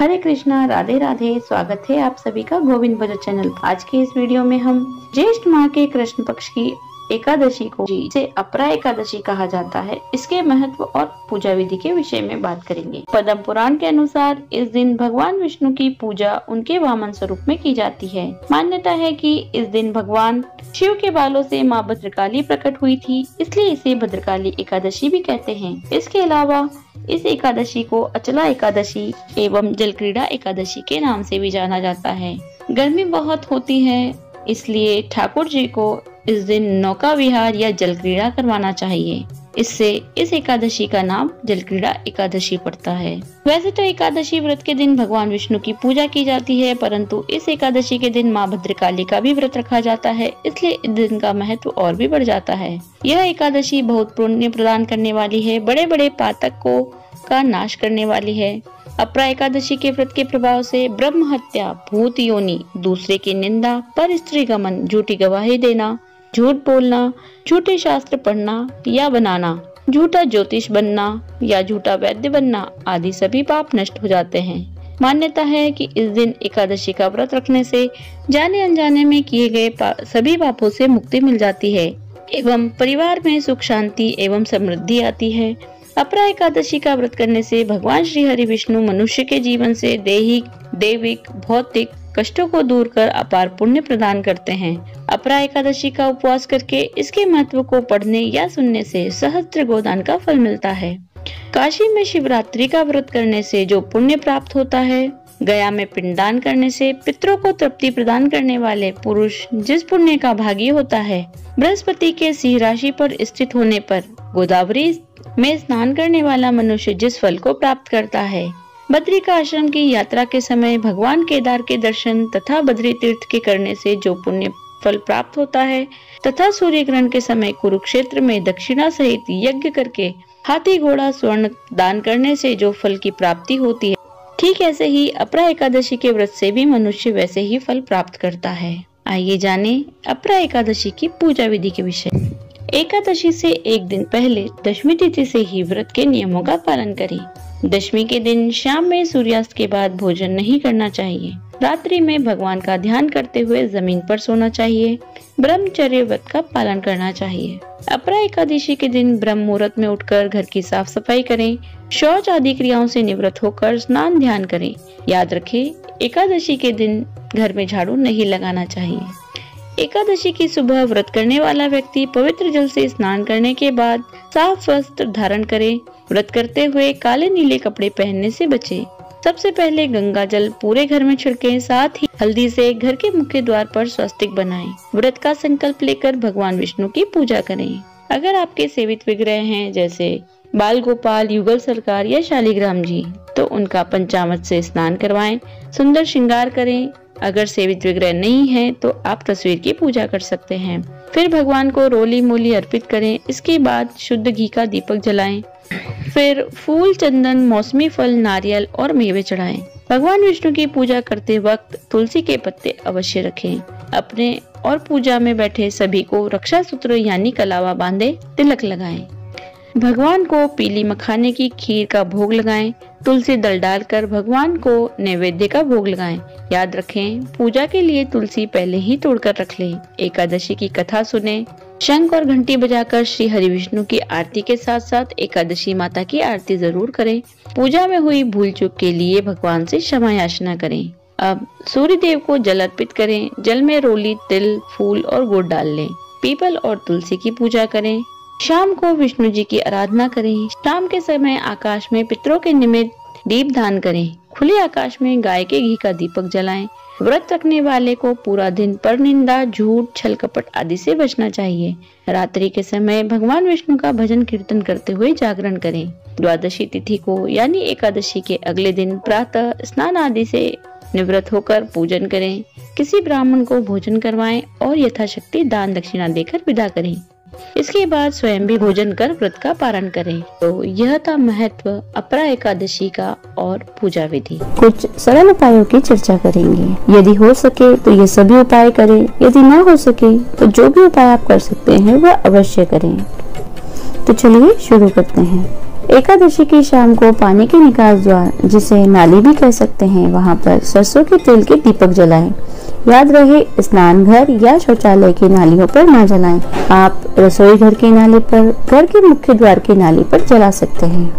हरे कृष्णा, राधे राधे। स्वागत है आप सभी का गोविंद भजन चैनल। आज के इस वीडियो में हम ज्येष्ठ माह के कृष्ण पक्ष की एकादशी को जिसे अपरा एकादशी कहा जाता है, इसके महत्व और पूजा विधि के विषय में बात करेंगे। पद्म पुराण के अनुसार इस दिन भगवान विष्णु की पूजा उनके वामन स्वरूप में की जाती है। मान्यता है कि इस दिन भगवान शिव के बालों से माँ भद्रकाली प्रकट हुई थी, इसलिए इसे भद्रकाली एकादशी भी कहते हैं। इसके अलावा इस एकादशी को अचला एकादशी एवं जलक्रीड़ा एकादशी के नाम से भी जाना जाता है। गर्मी बहुत होती है, इसलिए ठाकुर जी को इस दिन नौका विहार या जलक्रीड़ा करवाना चाहिए। इससे इस एकादशी का नाम जलक्रीड़ा एकादशी पड़ता है। वैसे तो एकादशी व्रत के दिन भगवान विष्णु की पूजा की जाती है, परंतु इस एकादशी के दिन माँ भद्रकाली का भी व्रत रखा जाता है, इसलिए इस दिन का महत्व और भी बढ़ जाता है। यह एकादशी बहुत पुण्य प्रदान करने वाली है, बड़े बड़े पातकों का नाश करने वाली है। अपरा एकादशी के व्रत के प्रभाव से ब्रह्म हत्या, भूत योनि, दूसरे की निंदा, पर स्त्री गमन, झूठी गवाही देना, झूठ बोलना, झूठे शास्त्र पढ़ना या बनाना, झूठा ज्योतिष बनना या झूठा वैद्य बनना आदि सभी पाप नष्ट हो जाते हैं। मान्यता है कि इस दिन एकादशी का व्रत रखने से जाने अनजाने में किए गए सभी पापों से मुक्ति मिल जाती है एवं परिवार में सुख शांति एवं समृद्धि आती है। अपरा एकादशी का व्रत करने से भगवान श्री हरि विष्णु मनुष्य के जीवन से दैहिक, दैविक, भौतिक कष्टों को दूर कर अपार पुण्य प्रदान करते हैं। अपरा एकादशी का उपवास करके इसके महत्व को पढ़ने या सुनने से सहस्त्र गोदान का फल मिलता है। काशी में शिवरात्रि का व्रत करने से जो पुण्य प्राप्त होता है, गया में पिंडदान करने से पितरों को तृप्ति प्रदान करने वाले पुरुष जिस पुण्य का भागी होता है, बृहस्पति के सिंह राशि पर स्थित होने पर गोदावरी में स्नान करने वाला मनुष्य जिस फल को प्राप्त करता है, बद्री का आश्रम की यात्रा के समय भगवान केदार के दर्शन तथा बद्री तीर्थ के करने से जो पुण्य फल प्राप्त होता है, तथा सूर्य ग्रहण के समय कुरुक्षेत्र में दक्षिणा सहित यज्ञ करके हाथी घोड़ा स्वर्ण दान करने से जो फल की प्राप्ति होती है, ठीक ऐसे ही अपरा एकादशी के व्रत से भी मनुष्य वैसे ही फल प्राप्त करता है। आइए जाने अपरा एकादशी की पूजा विधि के विषय। एकादशी से एक दिन पहले दशमी तिथि से ही व्रत के नियमों का पालन करें। दशमी के दिन शाम में सूर्यास्त के बाद भोजन नहीं करना चाहिए। रात्रि में भगवान का ध्यान करते हुए जमीन पर सोना चाहिए। ब्रह्मचर्य व्रत का पालन करना चाहिए। अपरा एकादशी के दिन ब्रह्म मुहूर्त में उठकर घर की साफ सफाई करें। शौच आदि क्रियाओं से निवृत्त होकर स्नान ध्यान करें। याद रखें, एकादशी के दिन घर में झाड़ू नहीं लगाना चाहिए। एकादशी की सुबह व्रत करने वाला व्यक्ति पवित्र जल से स्नान करने के बाद साफ वस्त्र धारण करे। व्रत करते हुए काले नीले कपड़े पहनने से बचे। सबसे पहले गंगा जल पूरे घर में छिड़कें, साथ ही हल्दी से घर के मुख्य द्वार पर स्वस्तिक बनाएं। व्रत का संकल्प लेकर भगवान विष्णु की पूजा करें। अगर आपके सेवित विग्रह हैं, जैसे बाल गोपाल, युगल सरकार या शालिग्राम जी, तो उनका पंचामृत से स्नान करवाएं। सुंदर श्रृंगार करें। अगर सेवित विग्रह नहीं है तो आप तस्वीर की पूजा कर सकते हैं। फिर भगवान को रोली मूली अर्पित करें। इसके बाद शुद्ध घी का दीपक जलाएं। फिर फूल, चंदन, मौसमी फल, नारियल और मेवे चढ़ाएं। भगवान विष्णु की पूजा करते वक्त तुलसी के पत्ते अवश्य रखें। अपने और पूजा में बैठे सभी को रक्षा सूत्र यानी कलावा बांधे तिलक लगाएं। भगवान को पीली मखाने की खीर का भोग लगाएं। तुलसी दल डालकर भगवान को नैवेद्य का भोग लगाएं। याद रखें, पूजा के लिए तुलसी पहले ही तोड़कर रख लें। एकादशी की कथा सुने। शंख और घंटी बजाकर श्री हरि विष्णु की आरती के साथ साथ एकादशी माता की आरती जरूर करें। पूजा में हुई भूल चूक के लिए भगवान से क्षमा याचना करें। अब सूर्य देव को जल अर्पित करें। जल में रोली, तिल, फूल और गुड़ डाल लें। पीपल और तुलसी की पूजा करें। शाम को विष्णु जी की आराधना करें। शाम के समय आकाश में पितरों के निमित्त दीप दान करें। खुले आकाश में गाय के घी का दीपक जलाएं। व्रत रखने वाले को पूरा दिन पर निंदा, झूठ, छल कपट आदि से बचना चाहिए। रात्रि के समय भगवान विष्णु का भजन कीर्तन करते हुए जागरण करें। द्वादशी तिथि को यानी एकादशी के अगले दिन प्रातः स्नान आदि से निवृत्त होकर पूजन करें। किसी ब्राह्मण को भोजन करवाएं और यथाशक्ति दान दक्षिणा देकर विदा करें। इसके बाद स्वयं भी भोजन कर व्रत का पारण करें। तो यह था महत्व अपरा एकादशी का और पूजा विधि। कुछ सरल उपायों की चर्चा करेंगे। यदि हो सके तो ये सभी उपाय करें, यदि न हो सके तो जो भी उपाय आप कर सकते हैं वह अवश्य करें। तो चलिए शुरू करते हैं। एकादशी की शाम को पानी के निकास द्वार, जिसे नाली भी कह सकते हैं, वहां पर सरसों के तेल के दीपक जलाएं। याद रहे, स्नान घर या शौचालय की नालियों पर ना जलाएं। आप रसोई घर की नाली पर, घर के मुख्य द्वार की नाली पर जला सकते हैं।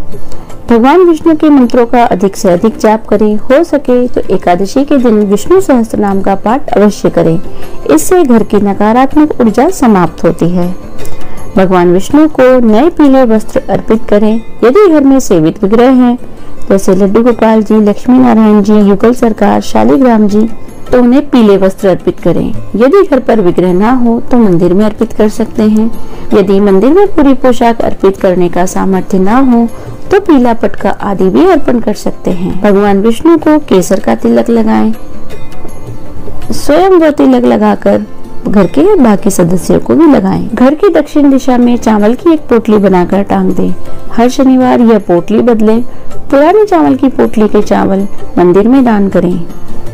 भगवान विष्णु के मंत्रों का अधिक से अधिक जाप करें। हो सके तो एकादशी के दिन विष्णु सहस्त्र नाम का पाठ अवश्य करें। इससे घर की नकारात्मक ऊर्जा समाप्त होती है। भगवान विष्णु को नए पीले वस्त्र अर्पित करें। यदि घर में सेवित विग्रह हैं, जैसे लड्डू गोपाल जी, लक्ष्मी नारायण जी, युगल सरकार, शालिग्राम जी, तो उन्हें पीले वस्त्र अर्पित करें। यदि घर पर विग्रह ना हो तो मंदिर में अर्पित कर सकते हैं। यदि मंदिर में पूरी पोशाक अर्पित करने का सामर्थ्य ना हो तो पीला पटका आदि भी अर्पण कर सकते हैं। भगवान विष्णु को केसर का तिलक लगाएं। स्वयं वो तिलक लगाकर घर के बाकी सदस्यों को भी लगाएं। घर की दक्षिण दिशा में चावल की एक पोटली बनाकर टांग दें। हर शनिवार यह पोटली बदलें। पुराने चावल की पोटली के चावल मंदिर में दान करें।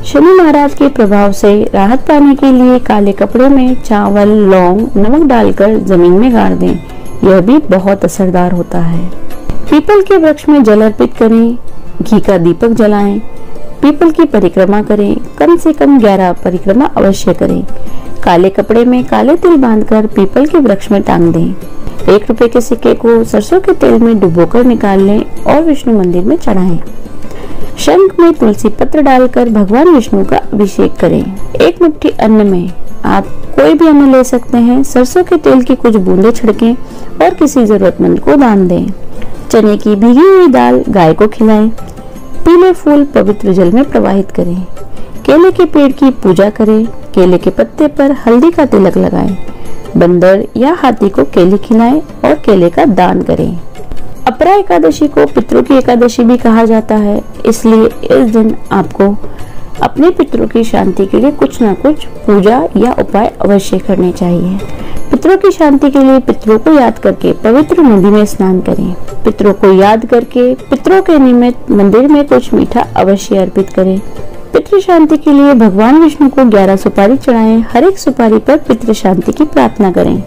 शनि महाराज के प्रभाव से राहत पाने के लिए काले कपड़े में चावल, लौंग, नमक डालकर जमीन में गाड़ दें। यह भी बहुत असरदार होता है। पीपल के वृक्ष में जल अर्पित करें। घी का दीपक जलाएं। पीपल की परिक्रमा करें। कम से कम 11 परिक्रमा अवश्य करें। काले कपड़े में काले तिल बांधकर पीपल के वृक्ष में टांग दें। 1 रुपए के सिक्के को सरसों के तेल में डुबोकर निकाल लें और विष्णु मंदिर में चढ़ाएं। शंख में तुलसी पत्र डालकर भगवान विष्णु का अभिषेक करें। 1 मुट्ठी अन्न में आप कोई भी अन्न ले सकते हैं। सरसों के तेल की कुछ बूंदें छिड़कें और किसी जरूरतमंद को दान दें। चने की भीगी हुई दाल गाय को खिलाएं। पीले फूल पवित्र जल में प्रवाहित करें। केले के पेड़ की पूजा करें। केले के पत्ते पर हल्दी का तिलक लगाएं। बंदर या हाथी को केले खिलाएं और केले का दान करें। अपरा एकादशी को पितरों की एकादशी भी कहा जाता है, इसलिए इस दिन आपको अपने पितरों की शांति के लिए कुछ न कुछ पूजा या उपाय अवश्य करने चाहिए। पितरों की शांति के लिए पितरों को याद करके पवित्र नदी में स्नान करें। पितरों को याद करके पितरों के निमित्त मंदिर में कुछ मीठा अवश्य अर्पित करें। पितृ शांति के लिए भगवान विष्णु को 11 सुपारी चढ़ाएं। हर एक सुपारी पर पितृ शांति की प्रार्थना करें।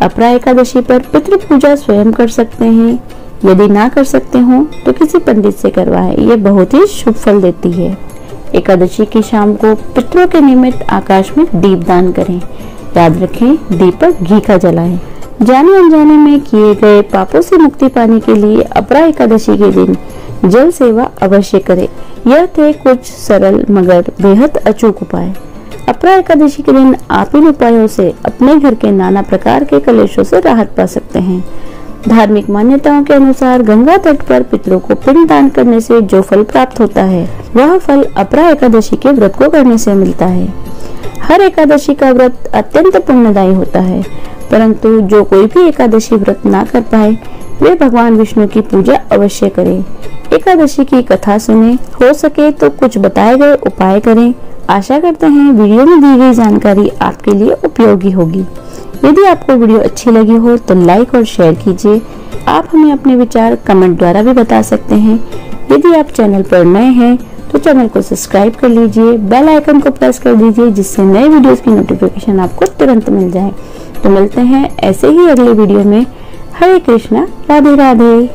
अपरा एकादशी पर पितृ पूजा स्वयं कर सकते हैं। यदि ना कर सकते हो तो किसी पंडित से करवाएं। यह बहुत ही शुभ फल देती है। एकादशी की शाम को पितरों के निमित्त आकाश में दीप दान करें। याद रखें, दीपक घी का जलाएं। जाने अनजाने में किए गए पापों से मुक्ति पाने के लिए अपरा एकादशी के दिन जल सेवा अवश्य करें। यह थे कुछ सरल मगर बेहद अचूक उपाय। अपरा एकादशी के दिन आप इन उपायों से अपने घर के नाना प्रकार के कलेशों से राहत पा सकते हैं। धार्मिक मान्यताओं के अनुसार गंगा तट पर पितरों को पिंड दान करने से जो फल प्राप्त होता है, वह फल अपरा एकादशी के व्रत को करने से मिलता है। हर एकादशी का व्रत अत्यंत पुण्यदायी होता है, परंतु जो कोई भी एकादशी व्रत ना कर पाए, वे भगवान विष्णु की पूजा अवश्य करें। एकादशी की कथा सुने। हो सके तो कुछ बताए गए उपाय करें। आशा करते हैं वीडियो में दी गई जानकारी आपके लिए उपयोगी होगी। यदि आपको वीडियो अच्छी लगी हो तो लाइक और शेयर कीजिए। आप हमें अपने विचार कमेंट द्वारा भी बता सकते हैं। यदि आप चैनल पर नए हैं तो चैनल को सब्सक्राइब कर लीजिए। बेल आइकन को प्रेस कर दीजिए, जिससे नए वीडियोस की नोटिफिकेशन आपको तुरंत मिल जाए। तो मिलते हैं ऐसे ही अगले वीडियो में। हरे कृष्णा, राधे राधे।